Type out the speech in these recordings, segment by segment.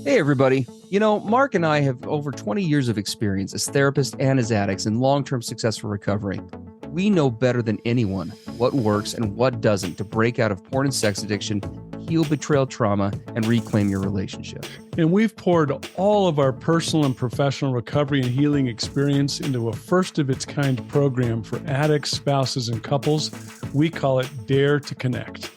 Hey, everybody. Mark and I have over 20 years of experience as therapists and as addicts in long term successful recovery. We know better than anyone what works and what doesn't to break out of porn and sex addiction, heal betrayal trauma, and reclaim your relationship. And we've poured all of our personal and professional recovery and healing experience into a first of its kind program for addicts, spouses, and couples. We call it Dare to Connect.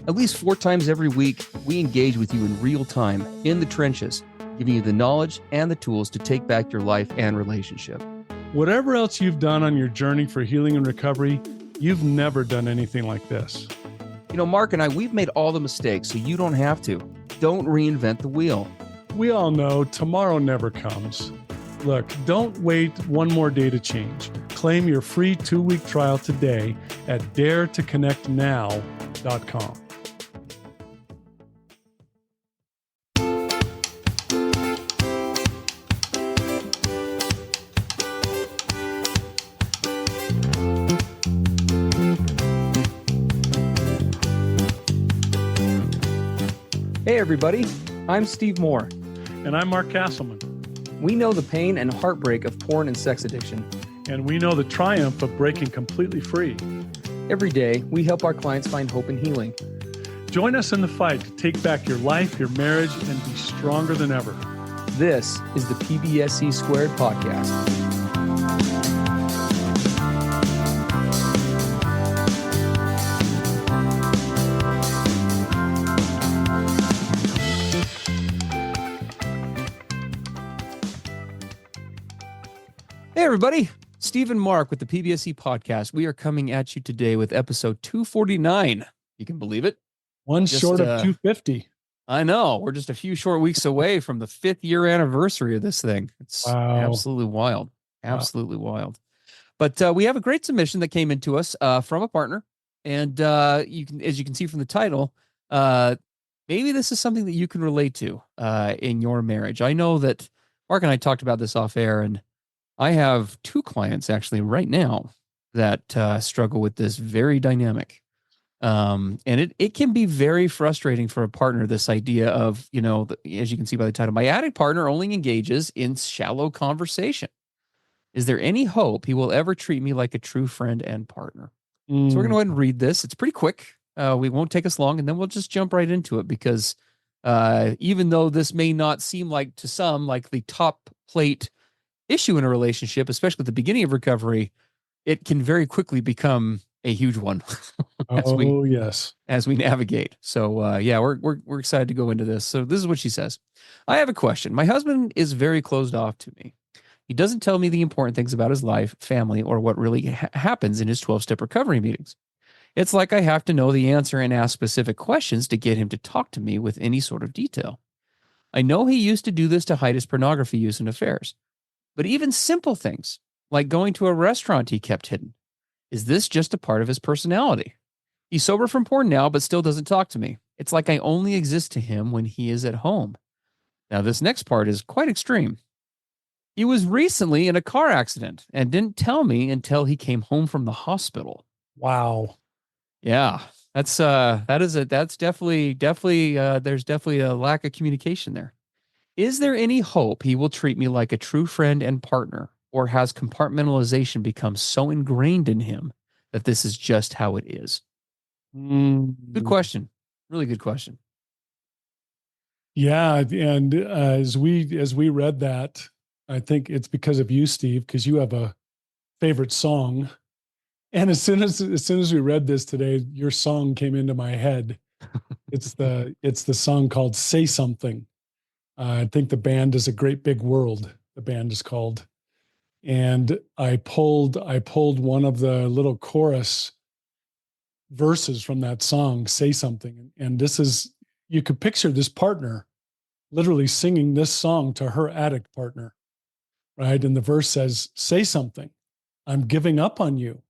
At least 4 times every week, we engage with you in real time, in the trenches, giving you the knowledge and the tools to take back your life and relationship. Whatever else you've done on your journey for healing and recovery, you've never done anything like this. Mark and I, we've made all the mistakes, so you don't have to. Don't reinvent the wheel. We all know tomorrow never comes. Look, don't wait one more day to change. Claim your free 2-week trial today at daretoconnectnow.com. Hey everybody, I'm Steve Moore. And I'm Mark Castleman. We know the pain and heartbreak of porn and sex addiction. And we know the triumph of breaking completely free. Every day, we help our clients find hope and healing. Join us in the fight to take back your life, your marriage, and be stronger than ever. This is the PBSC Squared podcast. Hey, everybody. Steve and Mark with the PBSC podcast. We are coming at you today with episode 249. You can believe it. One short of 250. I know. We're just a few short weeks away from the 5th year anniversary of this thing. It's absolutely wild. Absolutely wild. But we have a great submission that came into us from a partner. And you can, as you can see from the title, maybe this is something that you can relate to in your marriage. I know that Mark and I talked about this off air, and I have 2 clients actually right now that struggle with this very dynamic. And it can be very frustrating for a partner, this idea of, as you can see by the title, my addict partner only engages in shallow conversation. Is there any hope he will ever treat me like a true friend and partner? So we're going to go ahead and read this. It's pretty quick. We won't take us long, and then we'll just jump right into it because even though this may not seem like to some like the top plate issue in a relationship, especially at the beginning of recovery, it can very quickly become a huge one as we navigate. So we're excited to go into this. So this is what she says. I have a question. My husband is very closed off to me. He doesn't tell me the important things about his life, family, or what really happens in his 12-step recovery meetings. It's like I have to know the answer and ask specific questions to get him to talk to me with any sort of detail. I know he used to do this to hide his pornography use and affairs. But even simple things, like going to a restaurant, he kept hidden. Is this just a part of his personality? He's sober from porn now, but still doesn't talk to me. It's like I only exist to him when he is at home. Now, this next part is quite extreme. He was recently in a car accident and didn't tell me until he came home from the hospital. Wow. Yeah, that's definitely there's definitely a lack of communication there. Is there any hope he will treat me like a true friend and partner, or has compartmentalization become so ingrained in him that this is just how it is? Good question. Really good question. Yeah, and as we read that, I think it's because of you, Steve, because you have a favorite song. And as soon as we read this today, your song came into my head. It's the song called "Say Something." I think the band is A Great Big World. The band is called, and I pulled one of the little chorus verses from that song, "Say Something," and this is, you could picture this partner literally singing this song to her addict partner, right? And the verse says, "Say something. I'm giving up on you.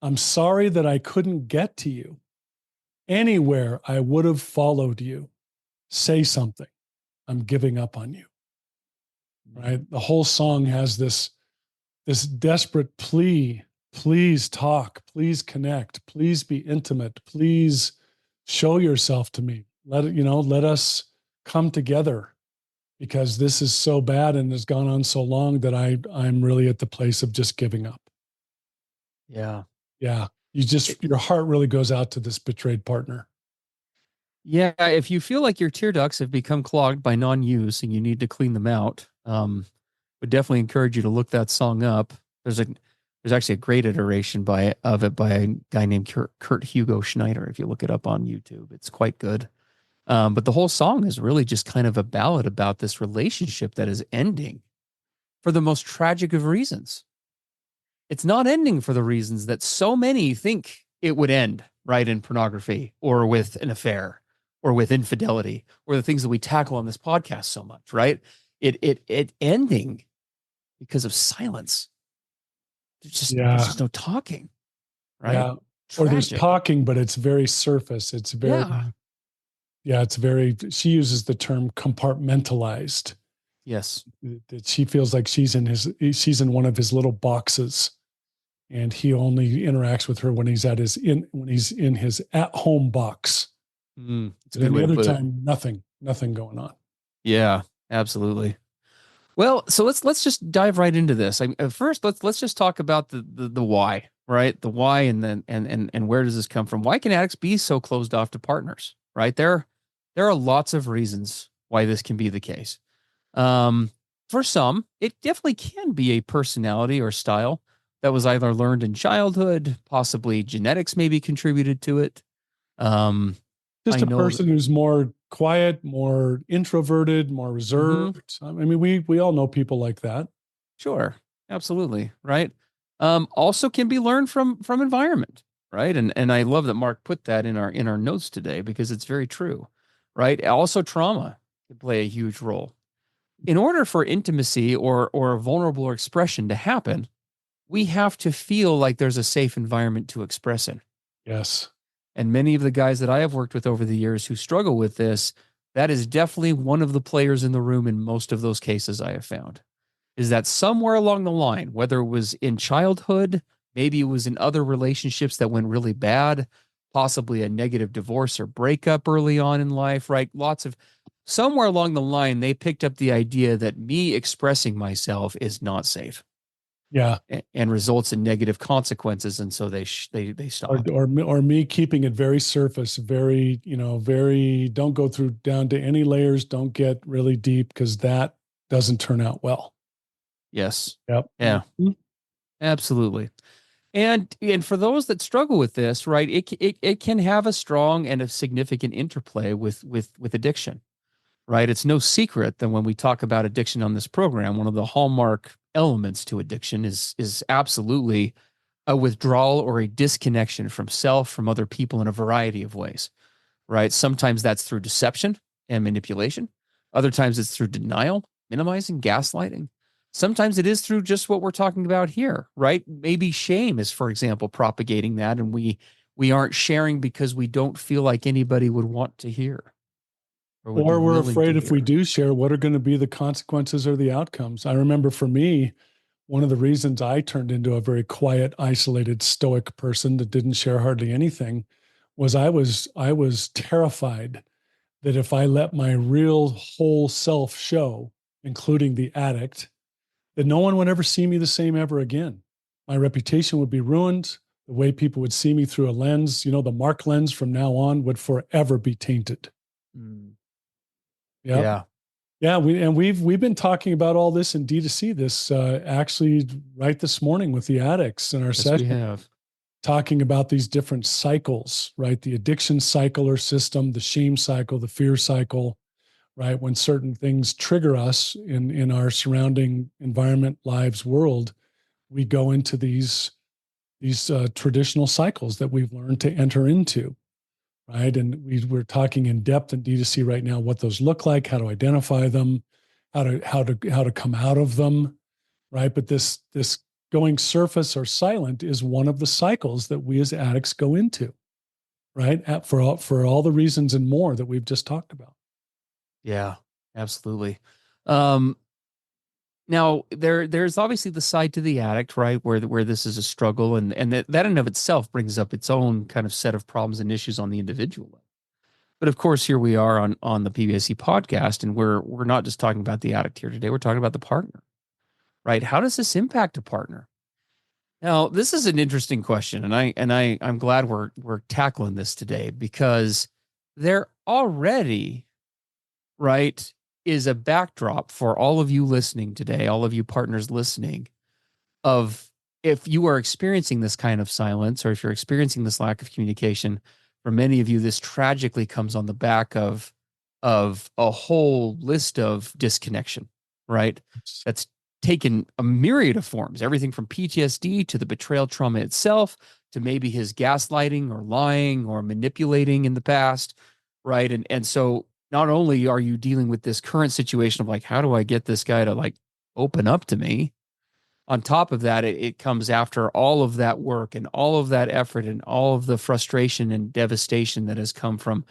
I'm sorry that I couldn't get to you. Anywhere I would have followed you. Say something. I'm giving up on you." Right? The whole song has this desperate plea. Please talk. Please connect. Please be intimate. Please show yourself to me. Let us come together. because this is so bad and has gone on so long that I'm really at the place of just giving up. Yeah. Yeah. Your heart really goes out to this betrayed partner. Yeah, if you feel like your tear ducts have become clogged by non-use and you need to clean them out, would definitely encourage you to look that song up. There's actually a great iteration of it by a guy named Kurt Hugo Schneider. If you look it up on YouTube, it's quite good. But the whole song is really just kind of a ballad about this relationship that is ending for the most tragic of reasons. It's not ending for the reasons that so many think it would end, right? In pornography or with an affair or with infidelity or the things that we tackle on this podcast so much, right? It ending because of silence. There's Yeah. just no talking, right? Yeah. Or there's Tragic. talking, but it's very surface. It's very, she uses the term compartmentalized. Yes. That she feels like she's in one of his little boxes, and he only interacts with her when he's in his at home box. It's a good way any to other put it. time, nothing going on. Yeah, absolutely. Well, so let's just dive right into this. First, let's just talk about the why, right? The why, and then and where does this come from? Why can addicts be so closed off to partners, right? There are lots of reasons why this can be the case. For some, it definitely can be a personality or style that was either learned in childhood, possibly genetics maybe contributed to it. Um, Just I a know. person who's more quiet, more introverted, more Mhm. reserved. I mean, we all know people like that. Sure. Absolutely. Right. Also can be learned from environment. Right. And I love that Mark put that in our notes today because it's very true. Right. Also trauma can play a huge role. In order for intimacy or a vulnerable expression to happen, we have to feel like there's a safe environment to express in. Yes. And many of the guys that I have worked with over the years who struggle with this, that is definitely one of the players in the room in most of those cases I have found. Is that somewhere along the line, whether it was in childhood, maybe it was in other relationships that went really bad, possibly a negative divorce or breakup early on in life, right? Lots of somewhere along the line, they picked up the idea that me expressing myself is not safe Yeah. and results in negative consequences. And so they stop. Or me keeping it very surface, very, very, don't go through down to any layers, don't get really deep, because that doesn't turn out well. Yes. Yep. Yeah, absolutely. And for those that struggle with this, right, it can have a strong and a significant interplay with addiction, right? It's no secret that when we talk about addiction on this program, one of the hallmark elements to addiction is absolutely a withdrawal or a disconnection from self, from other people in a variety of ways, right? Sometimes that's through deception and manipulation. Other times it's through denial, minimizing, gaslighting. Sometimes it is through just what we're talking about here, right? Maybe shame is, for example, propagating that, and we aren't sharing because we don't feel like anybody would want to hear or would be Or we're willing to afraid if we hear. do share, what are going to be the consequences or the outcomes? I remember for me, one of the reasons I turned into a very quiet, isolated, stoic person that didn't share hardly anything was I was terrified that if I let my real whole self show, including the addict, that no one would ever see me the same ever again. My reputation would be ruined. The way people would see me through a lens, the Mark lens from now on, would forever be tainted. Mm, Yep. yeah. Yeah, we've been talking about all this in D2C this actually right this morning with the addicts in our Yes, we session, have. talking about these different cycles, right? The addiction cycle or system, the shame cycle, the fear cycle, right? When certain things trigger us in our surrounding environment, lives, world, we go into these traditional cycles that we've learned to enter into, right? And we're talking in depth in D2C right now what those look like, how to identify them, how to come out of them, right? But this going surface or silent is one of the cycles that we as addicts go into, right? For all the reasons and more that we've just talked about. Yeah, absolutely. Um, Now there's obviously the side to the addict, right, where this is a struggle, and that in of itself brings up its own kind of set of problems and issues on the individual level. But of course, here we are on the PBSC podcast, and we're not just talking about the addict here today. We're talking about the partner, right? How does this impact a partner? Now, this is an interesting question, and I'm glad we're tackling this today because there already, right, is a backdrop for all of you listening today, all of you partners listening, of if you are experiencing this kind of silence or if you're experiencing this lack of communication, for many of you, this tragically comes on the back of a whole list of disconnection, right? That's taken a myriad of forms, everything from PTSD to the betrayal trauma itself, to maybe his gaslighting or lying or manipulating in the past, right? And so not only are you dealing with this current situation of like, how do I get this guy to like open up to me? On top of that, it comes after all of that work and all of that effort and all of the frustration and devastation that has come from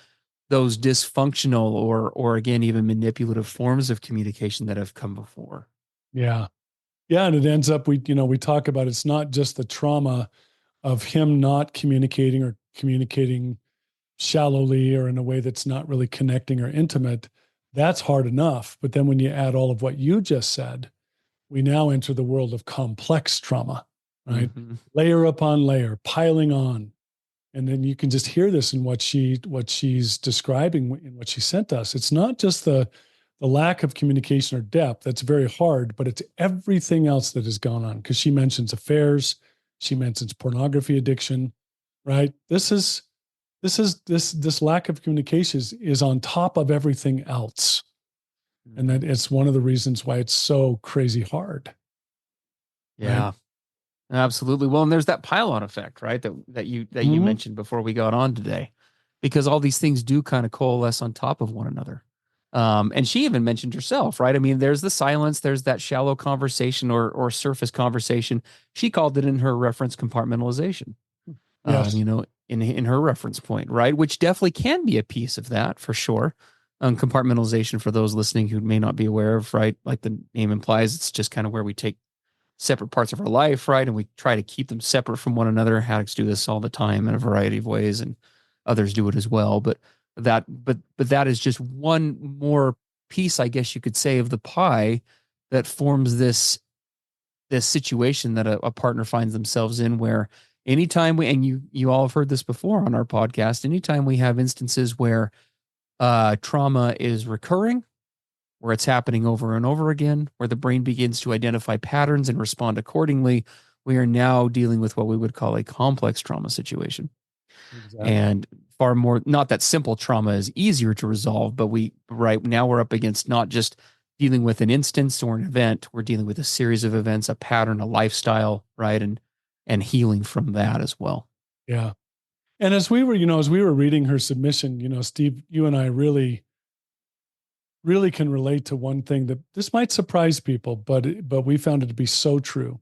those dysfunctional or again, even manipulative forms of communication that have come before. Yeah. Yeah. And it ends up, we talk about it's not just the trauma of him not communicating or communicating shallowly or in a way that's not really connecting or intimate. That's hard enough. But then when you add all of what you just said, we now enter the world of complex trauma, right? Mm-hmm. Layer upon layer, piling on. And then you can just hear this in what she's describing in what she sent us. It's not just the lack of communication or depth. That's very hard, but it's everything else that has gone on. Because she mentions affairs, she mentions pornography addiction, right? This lack of communication is on top of everything else. And that it's one of the reasons why it's so crazy hard. Yeah. Right? Absolutely. Well, and there's that pile-on effect, right? That you mentioned before we got on today, because all these things do kind of coalesce on top of one another. And she even mentioned herself, right? I mean, there's the silence, there's that shallow conversation or surface conversation. She called it in her reference compartmentalization. Yes. In her reference point, right? Which definitely can be a piece of that for sure. Compartmentalization, for those listening who may not be aware of, right? Like the name implies, it's just kind of where we take separate parts of our life, right? And we try to keep them separate from one another. Addicts do this all the time in a variety of ways, and others do it as well. But that is just one more piece, I guess you could say, of the pie that forms this situation that a partner finds themselves in, where anytime and you all have heard this before on our podcast, anytime we have instances where trauma is recurring, where it's happening over and over again, where the brain begins to identify patterns and respond accordingly, we are now dealing with what we would call a complex trauma situation. Exactly. And far more, not that simple trauma is easier to resolve, but right now we're up against not just dealing with an instance or an event, we're dealing with a series of events, a pattern, a lifestyle, right? And healing from that as well. Yeah. And as we were reading her submission, Steve, you and I really can relate to one thing that this might surprise people, but we found it to be so true.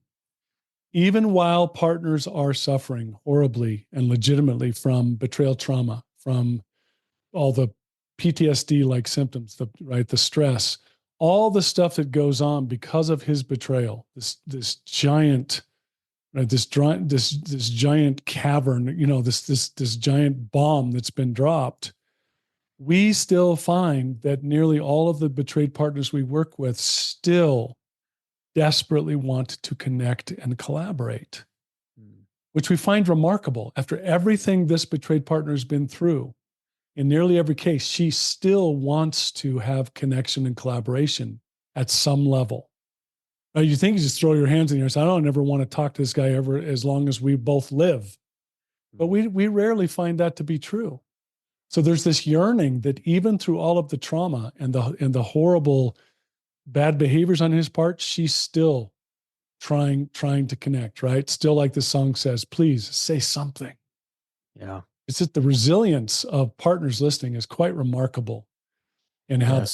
Even while partners are suffering horribly and legitimately from betrayal trauma, from all the PTSD like symptoms, the stress, all the stuff that goes on because of his betrayal, this giant, right, this giant cavern, this giant bomb that's been dropped. We still find that nearly all of the betrayed partners we work with still desperately want to connect and collaborate, which we find remarkable. After everything this betrayed partner has been through, in nearly every case, she still wants to have connection and collaboration at some level. Now, you think you just throw your hands in the air and say, I don't ever want to talk to this guy ever as long as we both live. But we rarely find that to be true. So there's this yearning that even through all of the trauma and the horrible bad behaviors on his part, she's still trying to connect, right? Still, like the song says, please say something. Yeah. It's just the resilience of partners listening is quite remarkable, and how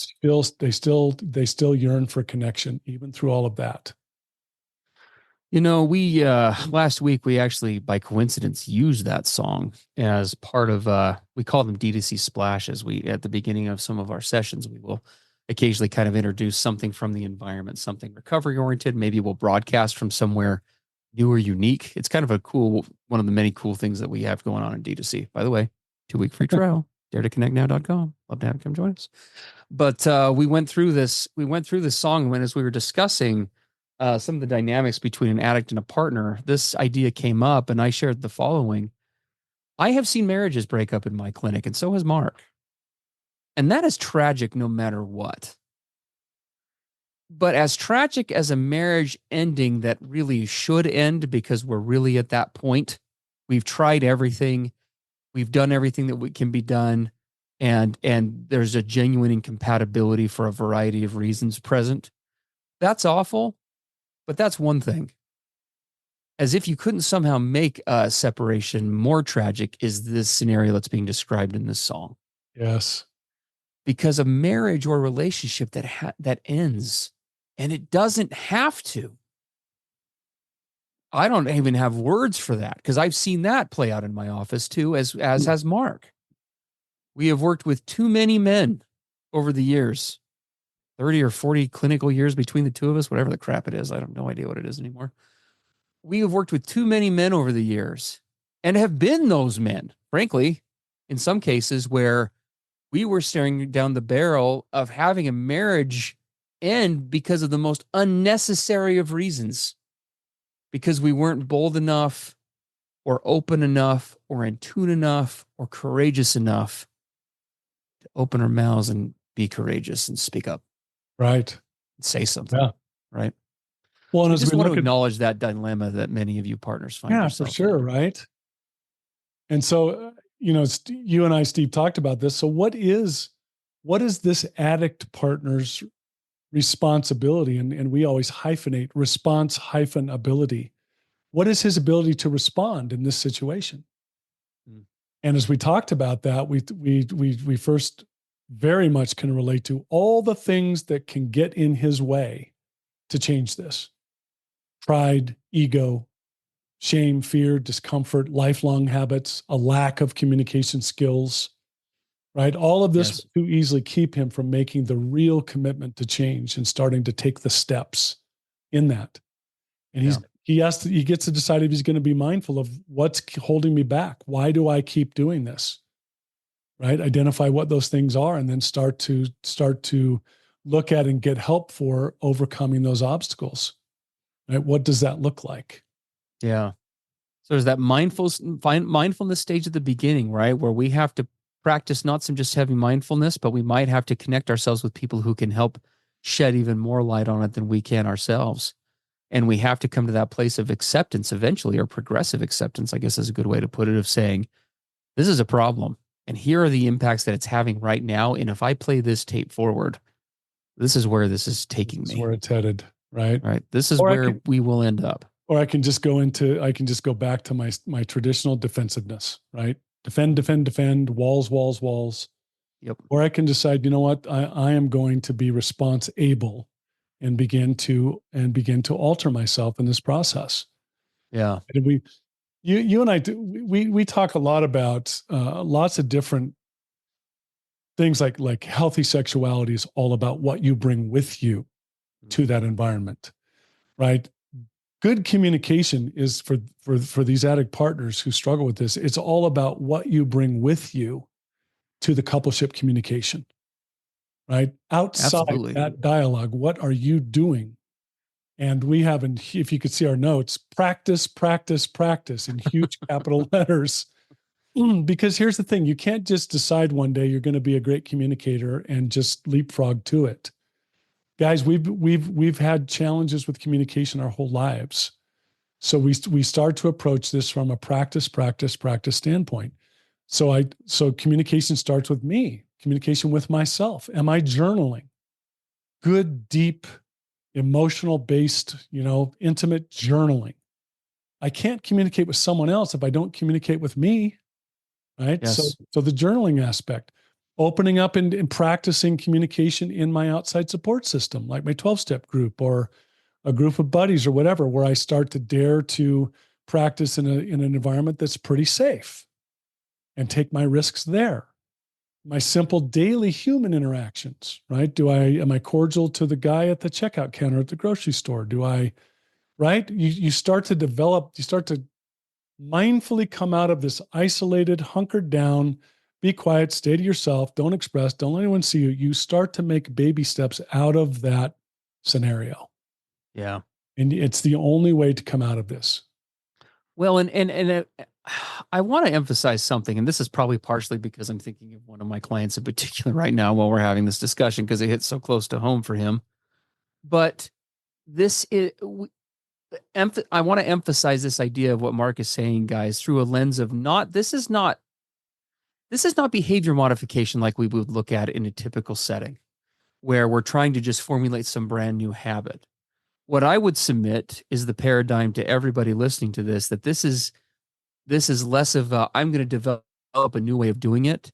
they still yearn for connection even through all of that. We last week we actually by coincidence used that song as part of we call them D2C splashes. We at the beginning of some of our sessions we will occasionally kind of introduce something from the environment, something recovery oriented. Maybe we'll broadcast from somewhere new or unique. It's kind of one of the many cool things that we have going on in D2C. By the way, 2-week free trial, daretoconnectnow.com. Love to have you come join us. But we went through this song when, as we were discussing some of the dynamics between an addict and a partner, this idea came up, and I shared the following. I have seen marriages break up in my clinic, and so has Mark. And that is tragic no matter what. But as tragic as a marriage ending that really should end, because we're really at that point, we've tried everything, we've done everything that can be done, and there's a genuine incompatibility for a variety of reasons present. That's awful, but that's one thing. As if you couldn't somehow make a separation more tragic is this scenario that's being described in this song. Yes. Because a marriage or relationship that ends, and it doesn't have to. I don't even have words for that, because I've seen that play out in my office too, as has Mark. We have worked with too many men over the years, 30 or 40 clinical years between the two of us, whatever the crap it is. I have no idea what it is anymore. We have worked with too many men over the years and have been those men, frankly, in some cases where we were staring down the barrel of having a marriage end because of the most unnecessary of reasons, because we weren't bold enough or open enough or in tune enough or courageous enough to open our mouths and be courageous and speak up. Right. Say something. Yeah. Right. Well, and I as just we want look to acknowledge that dilemma that many of you partners find yeah, yourself for sure. in. Right. And so, you and I, Steve, talked about this. So what is this addict partner's responsibility? And we always hyphenate response hyphen ability. What is his ability to respond in this situation? Mm. And as we talked about that, we first very much can relate to all the things that can get in his way to change this: pride, ego, shame, fear, discomfort, lifelong habits, a lack of communication skills, right? All of this Yes. will too easily keep him from making the real commitment to change and starting to take the steps in that. And he gets to decide if he's going to be mindful of what's holding me back. Why do I keep doing this? Right? Identify what those things are, and then start to look at and get help for overcoming those obstacles. Right? What does that look like? Yeah. So there's that mindfulness stage at the beginning, right? Where we have to practice not some just having mindfulness, but we might have to connect ourselves with people who can help shed even more light on it than we can ourselves. And we have to come to that place of acceptance eventually, or progressive acceptance, I guess is a good way to put it, of saying, this is a problem. And here are the impacts that it's having right now. And if I play this tape forward, this is where this is taking me. This is where it's headed, right? Right. This is where we will end up. Or I can just go back to my traditional defensiveness, right? Defend, walls. Yep. Or I can decide, you know what, I am going to be response able and begin to alter myself in this process. Yeah. And you and I we talk a lot about lots of different things, like healthy sexuality is all about what you bring with you to that environment, right? Good communication is for these addict partners who struggle with this. It's all about what you bring with you to the coupleship communication, right? Outside Absolutely. that dialogue, what are you doing? And we have, if you could see our notes, practice in huge capital letters. Because here's the thing, you can't just decide one day you're going to be a great communicator and just leapfrog to it. Guys, we've had challenges with communication our whole lives. So we start to approach this from a practice standpoint. So communication starts with me, communication with myself. Am I journaling? Good, deep, emotional based, intimate journaling. I can't communicate with someone else if I don't communicate with me. Right. Yes. So the journaling aspect, opening up and practicing communication in my outside support system, like my 12-step group or a group of buddies or whatever, where I start to dare to practice in an environment that's pretty safe and take my risks there. My simple daily human interactions, right? Am I cordial to the guy at the checkout counter at the grocery store? Right? You start to mindfully come out of this isolated, hunkered down, be quiet, stay to yourself, don't express, don't let anyone see you. You start to make baby steps out of that scenario. Yeah. And it's the only way to come out of this. Well, I want to emphasize something, and this is probably partially because I'm thinking of one of my clients in particular right now while we're having this discussion because it hits so close to home for him. But this is, I want to emphasize this idea of what Mark is saying, guys, through a lens of this is not behavior modification like we would look at in a typical setting where we're trying to just formulate some brand new habit. What I would submit is the paradigm to everybody listening to this, that this is less of I'm going to develop a new way of doing it.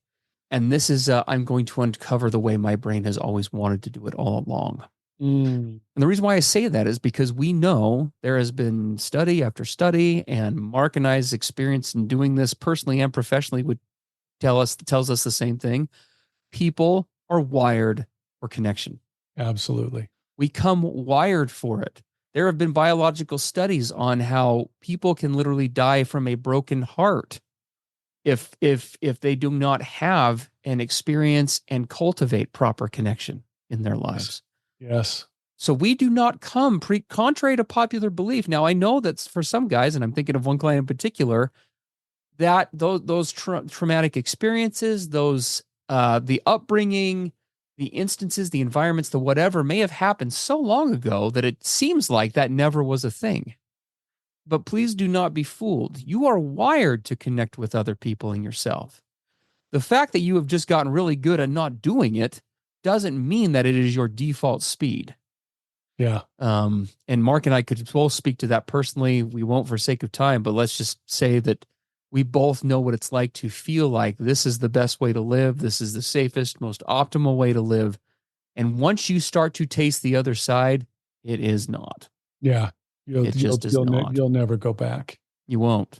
And this is I'm going to uncover the way my brain has always wanted to do it all along. And the reason why I say that is because we know there has been study after study, and Mark and I's experience in doing this personally and professionally tells us the same thing. People are wired for connection. Absolutely. We come wired for it. There have been biological studies on how people can literally die from a broken heart if they do not have and experience and cultivate proper connection in their lives. Yes. So we do not come contrary to popular belief. Now, I know that's for some guys, and I'm thinking of one client in particular, that those traumatic experiences, the upbringing, the instances, the environments, the whatever may have happened so long ago that it seems like that never was a thing. But please do not be fooled. You are wired to connect with other people and yourself. The fact that you have just gotten really good at not doing it doesn't mean that it is your default speed. Yeah. And Mark and I could both speak to that personally. We won't for sake of time, but let's just say that we both know what it's like to feel like this is the best way to live. This is the safest, most optimal way to live. And once you start to taste the other side, it is not. Yeah. It just is not. You'll never go back. You won't.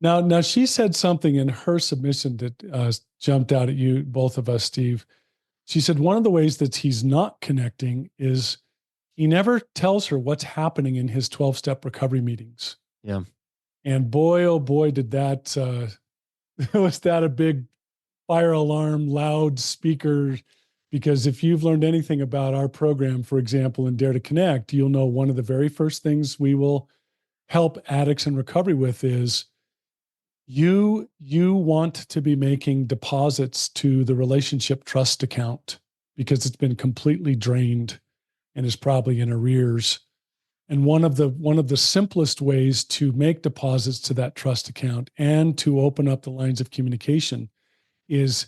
Now she said something in her submission that jumped out at you, both of us, Steve. She said one of the ways that he's not connecting is he never tells her what's happening in his 12-step recovery meetings. Yeah. And boy, oh boy, did that, was that a big fire alarm, loud speaker? Because if you've learned anything about our program, for example, in Dare to Connect, you'll know one of the very first things we will help addicts in recovery with is you want to be making deposits to the relationship trust account because it's been completely drained and is probably in arrears. And one of the simplest ways to make deposits to that trust account and to open up the lines of communication is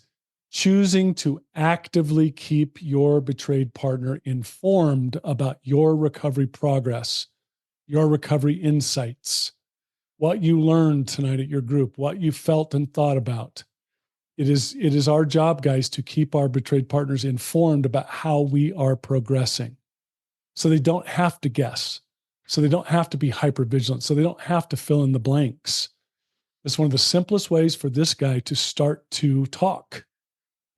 choosing to actively keep your betrayed partner informed about your recovery progress, your recovery insights, what you learned tonight at your group, what you felt and thought about. It is our job, guys, to keep our betrayed partners informed about how we are progressing. So they don't have to guess. So they don't have to be hypervigilant. So they don't have to fill in the blanks. It's one of the simplest ways for this guy to start to talk.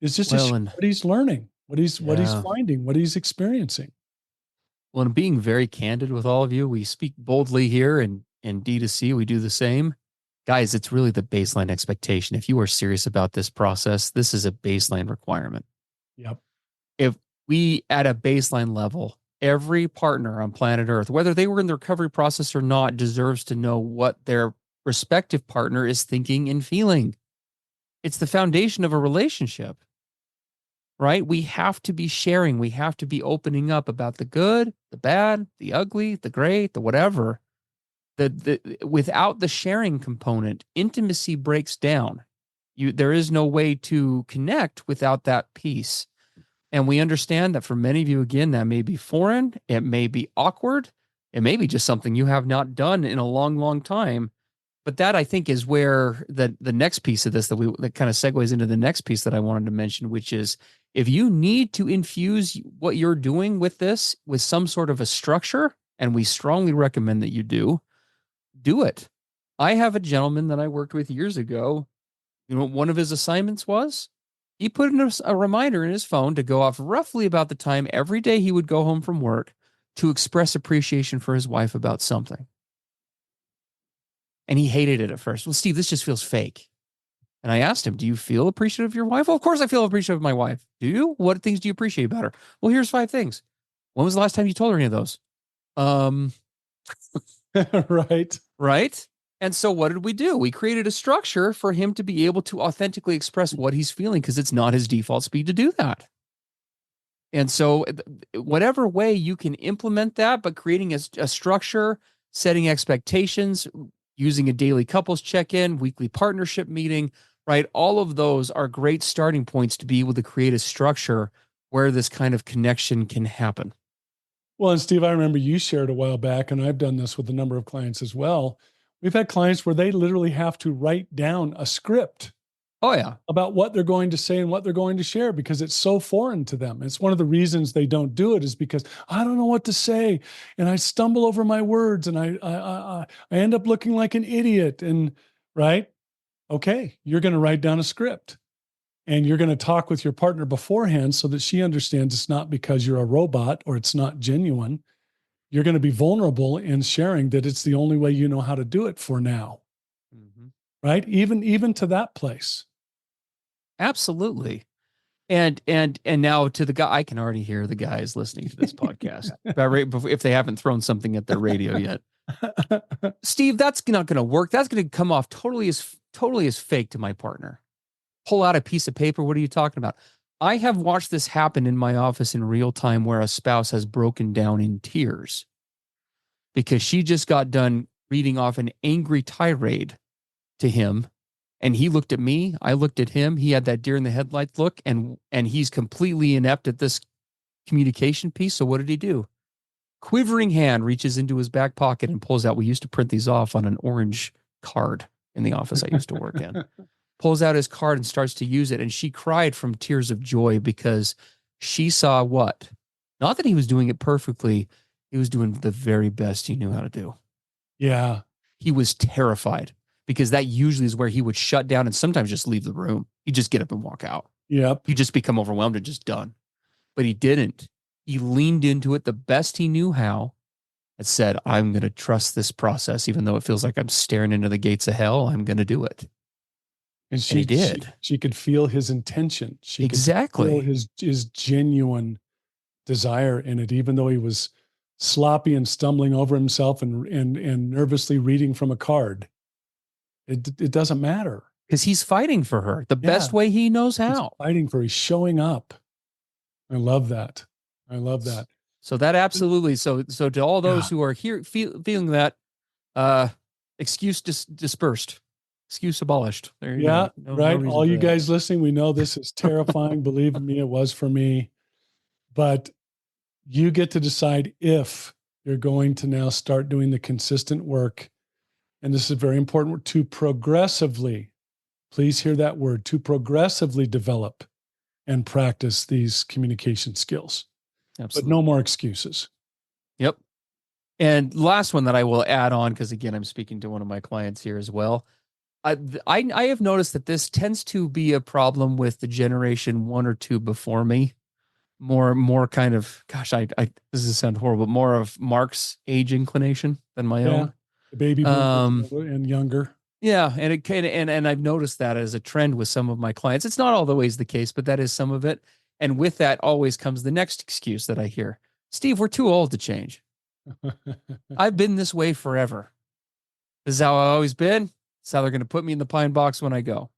It's just what he's learning, what he's finding, what he's experiencing. Well, and being very candid with all of you, we speak boldly here, and in D2C, we do the same. Guys, it's really the baseline expectation. If you are serious about this process, this is a baseline requirement. Yep. If we, at a baseline level, every partner on planet Earth, whether they were in the recovery process or not, deserves to know what their respective partner is thinking and feeling. It's the foundation of a relationship, right? We have to be sharing. We have to be opening up about the good, the bad, the ugly, the great, the whatever. Without the sharing component, intimacy breaks down. There is no way to connect without that piece. And we understand that for many of you, again, that may be foreign. It may be awkward. It may be just something you have not done in a long, long time. But that, I think, is where the next piece of this that kind of segues into the next piece that I wanted to mention, which is if you need to infuse what you're doing with this with some sort of a structure, and we strongly recommend that you do it. I have a gentleman that I worked with years ago. You know what one of his assignments was? He put in a reminder in his phone to go off roughly about the time every day he would go home from work to express appreciation for his wife about something. And he hated it at first. Well, Steve, this just feels fake. And I asked him, do you feel appreciative of your wife? Well, of course I feel appreciative of my wife. Do you? What things do you appreciate about her? Well, here's 5 things. When was the last time you told her any of those? Right. Right. And so what did we do? We created a structure for him to be able to authentically express what he's feeling because it's not his default speed to do that. And so whatever way you can implement that, but creating a structure, setting expectations, using a daily couples check-in, weekly partnership meeting, right? All of those are great starting points to be able to create a structure where this kind of connection can happen. Well, and Steve, I remember you shared a while back, and I've done this with a number of clients as well. We've had clients where they literally have to write down a script. Oh, yeah. About what they're going to say and what they're going to share because it's so foreign to them. It's one of the reasons they don't do it is because I don't know what to say and I stumble over my words and I end up looking like an idiot. And right, okay, you're going to write down a script and you're going to talk with your partner beforehand so that she understands it's not because you're a robot or it's not genuine. You're going to be vulnerable in sharing that it's the only way you know how to do it for now. Mm-hmm. Right, even to that place. Absolutely. And now to the guy, I can already hear the guys listening to this podcast if they haven't thrown something at their radio yet. Steve, that's not going to work. That's going to come off totally as fake to my partner. Pull out a piece of paper. What are you talking about? I have watched this happen in my office in real time where a spouse has broken down in tears because she just got done reading off an angry tirade to him. And he looked at me, I looked at him. He had that deer in the headlights look, and he's completely inept at this communication piece. So what did he do? Quivering hand reaches into his back pocket and pulls out. We used to print these off on an orange card in the office I used to work in. Pulls out his card and starts to use it. And she cried from tears of joy because she saw what? Not that he was doing it perfectly. He was doing the very best he knew how to do. Yeah. He was terrified. Because that usually is where he would shut down and sometimes just leave the room. He'd just get up and walk out. Yep. He'd just become overwhelmed and just done. But he didn't. He leaned into it the best he knew how and said, I'm going to trust this process. Even though it feels like I'm staring into the gates of hell, I'm going to do it. And he did. She could feel his intention. She could feel his genuine desire in it, even though he was sloppy and stumbling over himself and nervously reading from a card. It doesn't matter. Because he's fighting for her the best way he knows how. He's showing up. I love that. So that absolutely. So to all those who are here feeling that, excuse dispersed, excuse abolished. There you go. Right. All you guys listening, we know this is terrifying. Believe me, it was for me. But you get to decide if you're going to now start doing the consistent work. And this is very important, to progressively, please hear that word, to progressively develop and practice these communication skills. Absolutely. But no more excuses. Yep. And last one that I will add on, because again, I'm speaking to one of my clients here as well. I have noticed that this tends to be a problem with the generation 1 or 2 before me. More kind of, gosh, this is sound horrible, more of Mark's age inclination than my own. The baby boomers and younger. Yeah, and I've noticed that as a trend with some of my clients. It's not always the case, but that is some of it. And with that always comes the next excuse that I hear. Steve, we're too old to change. I've been this way forever. This is how I've always been. It's how they're going to put me in the pine box when I go.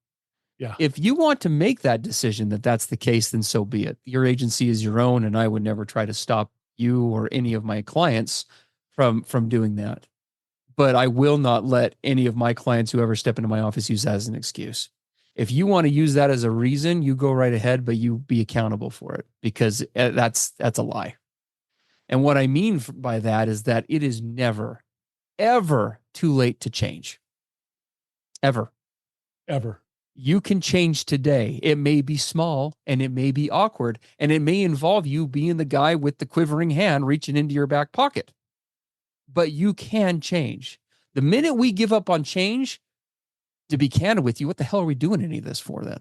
Yeah. If you want to make that decision that that's the case, then so be it. Your agency is your own, and I would never try to stop you or any of my clients from doing that. But I will not let any of my clients who ever step into my office use that as an excuse. If you want to use that as a reason, you go right ahead, but you be accountable for it, because that's a lie. And what I mean by that is that it is never, ever too late to change. Ever. You can change today. It may be small and it may be awkward, and it may involve you being the guy with the quivering hand reaching into your back pocket. But you can change. The minute we give up on change, to be candid with you, what the hell are we doing any of this for then?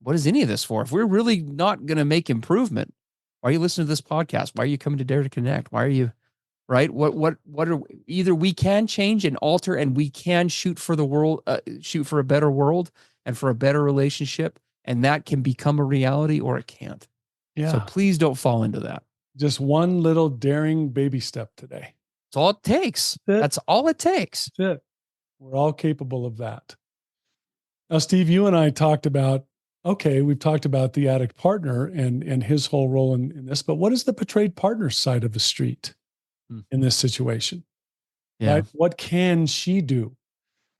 What is any of this for? If we're really not going to make improvement, why are you listening to this podcast? Why are you coming to Dare to Connect? Why are you, right? What are, either we can change and alter, and we can shoot for the world, shoot for a better world and for a better relationship. And that can become a reality or it can't. Yeah. So please don't fall into that. Just one little daring baby step today. That's all it takes. That's all it takes. That's it. We're all capable of that. Now, Steve, you and I talked about, we've talked about the addict partner and his whole role in this, but what is the betrayed partner side of the street in this situation? Yeah. Right? What can she do?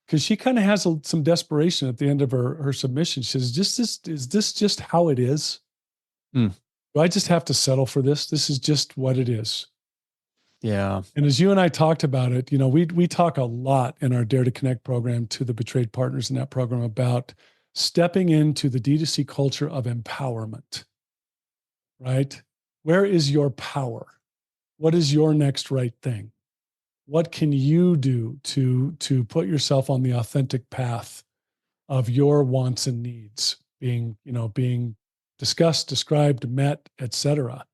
Because she kind of has some desperation at the end of her submission. She says, is this just how it is? Do I just have to settle for this? This is just what it is. Yeah. And as you and I talked about it, we talk a lot in our Dare to Connect program to the betrayed partners in that program about stepping into the D2C culture of empowerment, right? Where is your power? What is your next right thing? What can you do to put yourself on the authentic path of your wants and needs being discussed, described, met, etc.?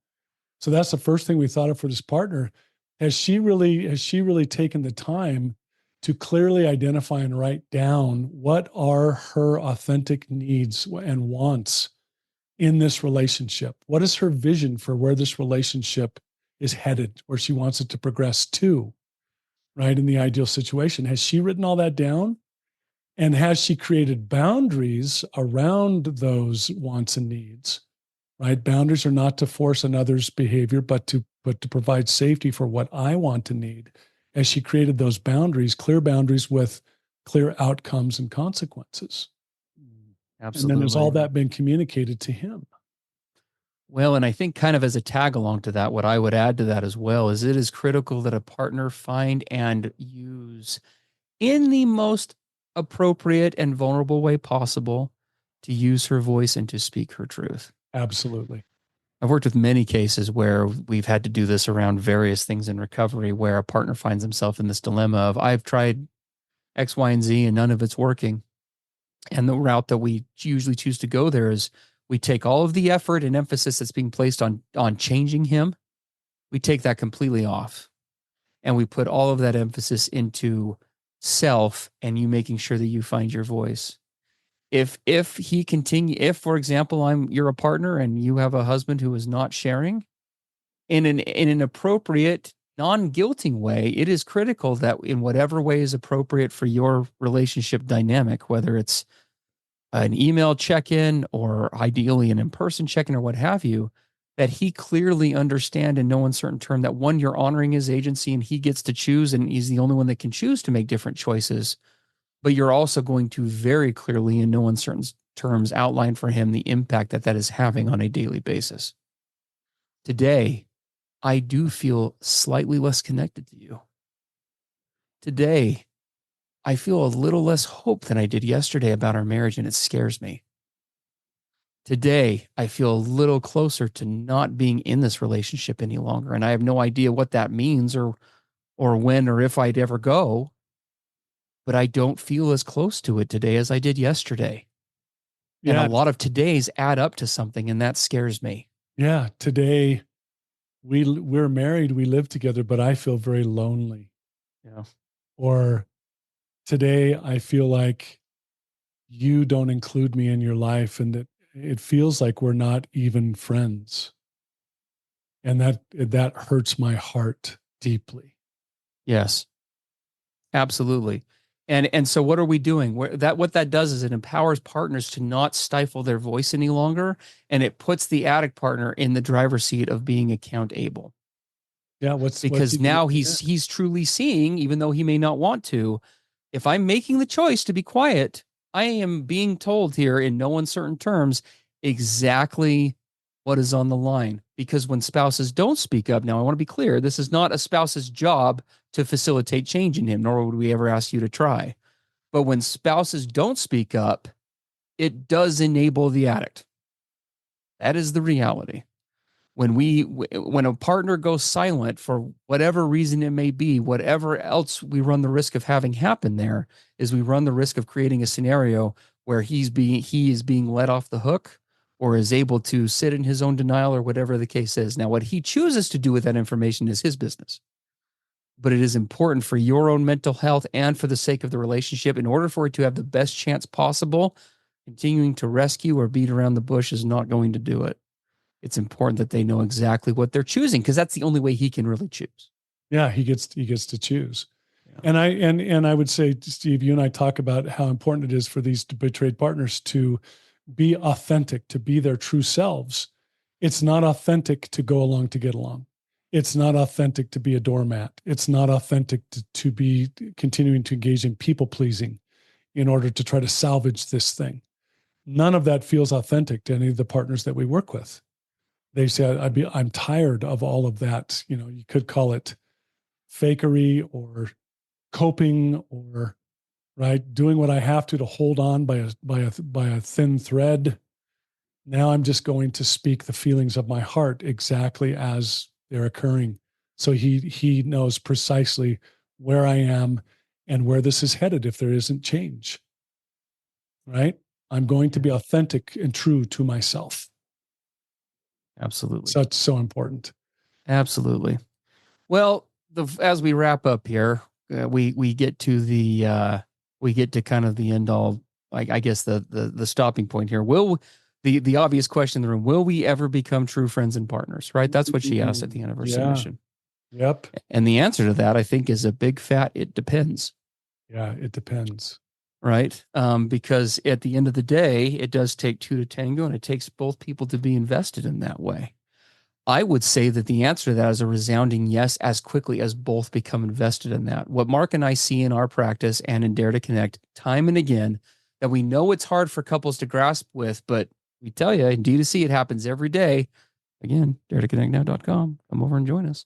So that's the first thing we thought of for this partner. Has she really taken the time to clearly identify and write down what are her authentic needs and wants in this relationship? What is her vision for where this relationship is headed, where she wants it to progress to, right? In the ideal situation. Has she written all that down? And has she created boundaries around those wants and needs? Right? Boundaries are not to force another's behavior, but to provide safety for what I want to need. As she created those boundaries, clear boundaries with clear outcomes and consequences. Absolutely. And then has all that been communicated to him? Well, and I think kind of as a tag along to that, what I would add to that as well is it is critical that a partner find and use in the most appropriate and vulnerable way possible to use her voice and to speak her truth. Absolutely. I've worked with many cases where we've had to do this around various things in recovery where a partner finds himself in this dilemma of I've tried X, Y, and Z and none of it's working. And the route that we usually choose to go there is we take all of the effort and emphasis that's being placed on changing him. We take that completely off and we put all of that emphasis into self and you making sure that you find your voice. If for example, you're a partner and you have a husband who is not sharing in an appropriate, non-guilting way, it is critical that in whatever way is appropriate for your relationship dynamic, whether it's an email check-in or ideally an in-person check-in or what have you, that he clearly understand in no uncertain term that one, you're honoring his agency and he gets to choose and he's the only one that can choose to make different choices. But you're also going to very clearly in no uncertain terms outline for him the impact that is having on a daily basis. Today, I do feel slightly less connected to you. Today, I feel a little less hope than I did yesterday about our marriage, and it scares me. Today, I feel a little closer to not being in this relationship any longer, and I have no idea what that means or when or if I'd ever go, but I don't feel as close to it today as I did yesterday. Yeah. And a lot of todays add up to something, and that scares me. Yeah, today we're married, we live together, but I feel very lonely. Yeah. Or today I feel like you don't include me in your life and that it feels like we're not even friends. And that hurts my heart deeply. Yes. Absolutely. And so what are we doing? What that does is it empowers partners to not stifle their voice any longer, and it puts the addict partner in the driver's seat of being account able. Yeah, because now he's truly seeing, even though he may not want to, if I'm making the choice to be quiet, I am being told here in no uncertain terms exactly what is on the line. Because when spouses don't speak up, now I want to be clear, this is not a spouse's job to facilitate change in him, nor would we ever ask you to try. But when spouses don't speak up, it does enable the addict. That is the reality. When a partner goes silent for whatever reason it may be, whatever else we run the risk of having happen there is we run the risk of creating a scenario where he is being let off the hook or is able to sit in his own denial or whatever the case is. Now, what he chooses to do with that information is his business. But it is important for your own mental health and for the sake of the relationship, in order for it to have the best chance possible, Continuing to rescue or beat around the bush is not going to do it. It's important that they know exactly what they're choosing, because that's the only way he can really choose. Yeah, he gets to choose. Yeah. And I would say, Steve, you and I talk about how important it is for these betrayed partners to be authentic, to be their true selves. It's not authentic to go along to get along. It's not authentic to be a doormat. It's not authentic to be continuing to engage in people pleasing in order to try to salvage this thing. None of that feels authentic to any of the partners that we work with. They say, I'm tired of all of that. You know, you could call it fakery or coping, or right, doing what I have to hold on by a thin thread. Now I'm just going to speak the feelings of my heart exactly as they're occurring. So he knows precisely where I am and where this is headed if there isn't change. Right? I'm going to be authentic and true to myself. Absolutely. So it's so important. Absolutely. Well, as we wrap up here, we get to kind of the end all. I guess the stopping point here. Will the obvious question in the room? Will we ever become true friends and partners? Right. That's what she asked at the end of her submission. Yep. And the answer to that, I think, is a big fat it depends. Yeah, it depends. Right. Because at the end of the day, it does take two to tango, and it takes both people to be invested in that way. I would say that the answer to that is a resounding yes, as quickly as both become invested in that. What Mark and I see in our practice and in Dare to Connect time and again, that we know it's hard for couples to grasp with, but we tell you, in D2C, it happens every day. Again, daretoconnectnow.com. Come over and join us.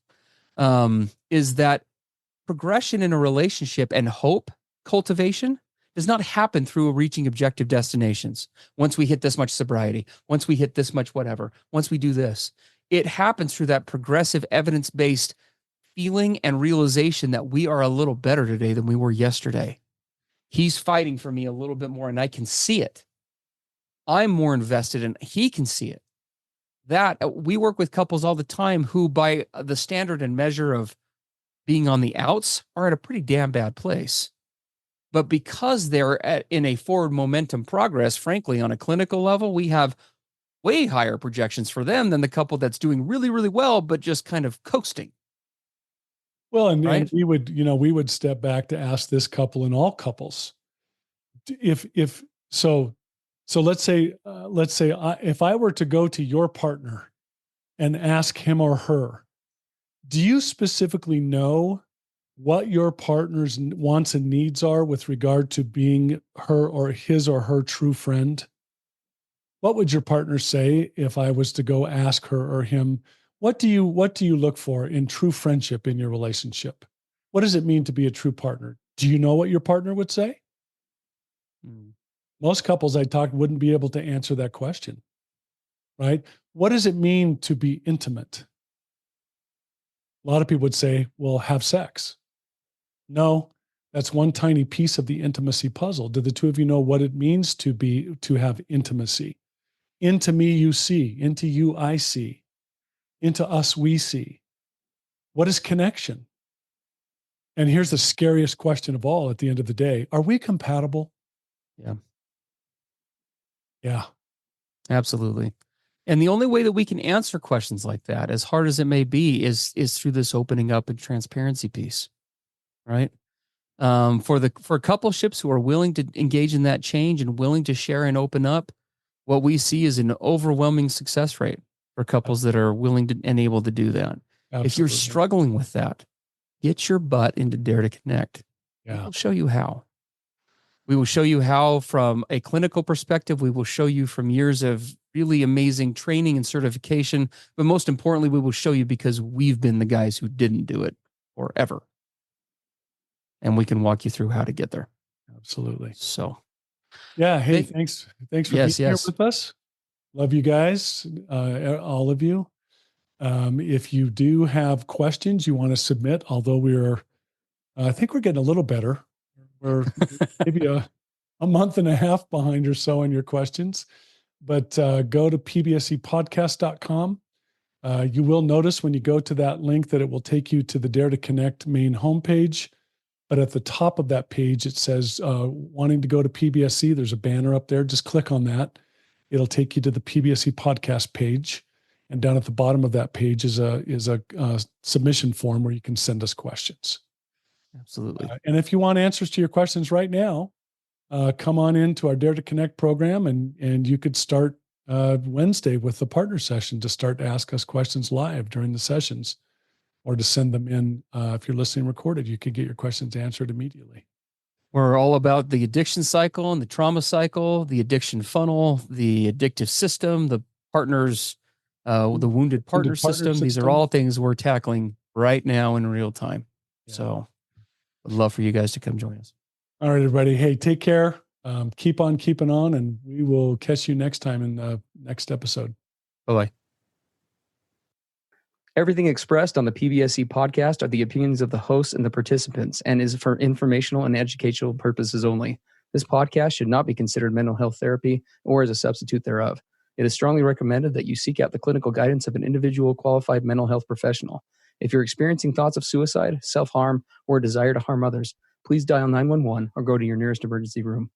Is that progression in a relationship and hope cultivation does not happen through reaching objective destinations. Once we hit this much sobriety, once we hit this much whatever, once we do this, it happens through that progressive evidence-based feeling and realization that we are a little better today than we were yesterday. He's fighting for me a little bit more, and I can see it. I'm more invested, and he can see it. That we work with couples all the time who, by the standard and measure of being on the outs, are at a pretty damn bad place. But because they're in a forward momentum progress, frankly, on a clinical level, we have way higher projections for them than the couple that's doing really, really well, but just kind of coasting. Well, and right? we would step back to ask this couple and all couples, if so, let's say if I were to go to your partner and ask him or her, do you specifically know what your partner's wants and needs are with regard to being her or his or her true friend? What would your partner say if I was to go ask her or him, what do you look for in true friendship in your relationship? What does it mean to be a true partner? Do you know what your partner would say? Most couples I talked wouldn't be able to answer that question, right? What does it mean to be intimate? A lot of people would say, well, have sex. No, that's one tiny piece of the intimacy puzzle. Do the two of you know what it means to have intimacy? Into me you see, into you I see, into us we see. What is connection? And here's the scariest question of all at the end of the day. Are we compatible? Yeah. Yeah. Absolutely. And the only way that we can answer questions like that, as hard as it may be, is through this opening up and transparency piece. Right. For coupleships who are willing to engage in that change and willing to share and open up, what we see is an overwhelming success rate for couples that are willing to and able to do that. Absolutely. If you're struggling with that, get your butt into Dare to Connect. Yeah. We'll show you how. We will show you how from a clinical perspective. We will show you from years of really amazing training and certification. But most importantly, we will show you because we've been the guys who didn't do it forever. And we can walk you through how to get there. Absolutely. So, yeah. Hey, thanks for being here with us. Love you guys, all of you. If you do have questions you want to submit, although I think we're getting a little better. We're maybe a month and a half behind or so on your questions, but go to pbsepodcast.com. You will notice when you go to that link that it will take you to the Dare to Connect main homepage. But at the top of that page, it says, wanting to go to PBSC, there's a banner up there. Just click on that. It'll take you to the PBSC podcast page. And down at the bottom of that page is a submission form where you can send us questions. Absolutely. And if you want answers to your questions right now, come on into our Dare to Connect program, and you could start Wednesday with the partner session to start to ask us questions live during the sessions, or to send them in. If you're listening recorded, you could get your questions answered immediately. We're all about the addiction cycle and the trauma cycle, the addiction funnel, the addictive system, the partners, the wounded partner system. These are all things we're tackling right now in real time. Yeah. So I'd love for you guys to come join us. All right, everybody. Hey, take care. Keep on keeping on, and we will catch you next time in the next episode. Bye-bye. Everything expressed on the PBSC podcast are the opinions of the hosts and the participants, and is for informational and educational purposes only. This podcast should not be considered mental health therapy or as a substitute thereof. It is strongly recommended that you seek out the clinical guidance of an individual qualified mental health professional. If you're experiencing thoughts of suicide, self-harm, or a desire to harm others, please dial 911 or go to your nearest emergency room.